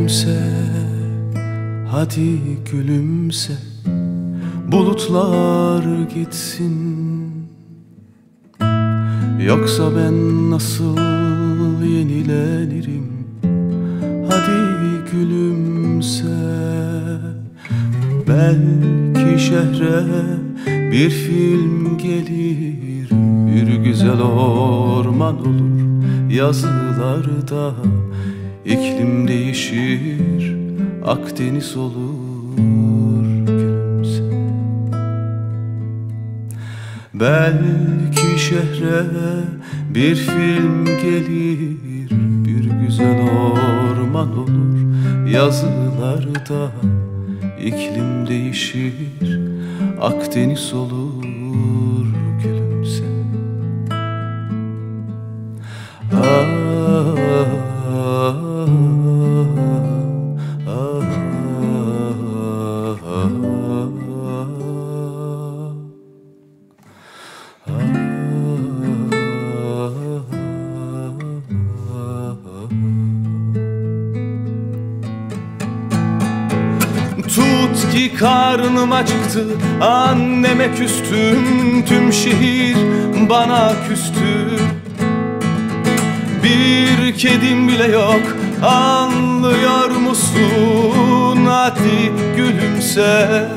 gülümse, hadi gülümse, bulutlar gitsin. Yoksa ben nasıl yenilenirim? Hadi gülümse. Belki şehre bir film gelir, bir güzel orman olur yazılarda. İklim değişir, Akdeniz olur gülümse. Belki şehre bir film gelir, bir güzel orman olur yazılarda. İklim değişir, Akdeniz olur gülümse. Tut ki karnım acıktı, anneme küstüm, tüm şehir bana küstü. Bir kedim bile yok, anlıyor musun? Hadi gülümse.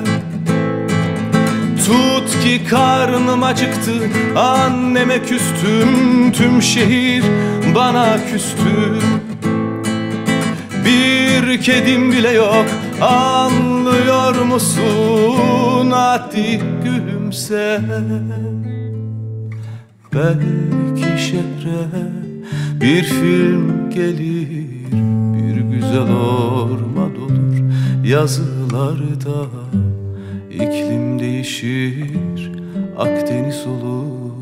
Tut ki karnım acıktı, anneme küstüm, tüm şehir bana küstü. Bir kedim bile yok, anlıyor musun? Hadi gülümse. Belki şehre bir film gelir, bir güzel orman olur yazılarda. İklim değişir, Akdeniz olur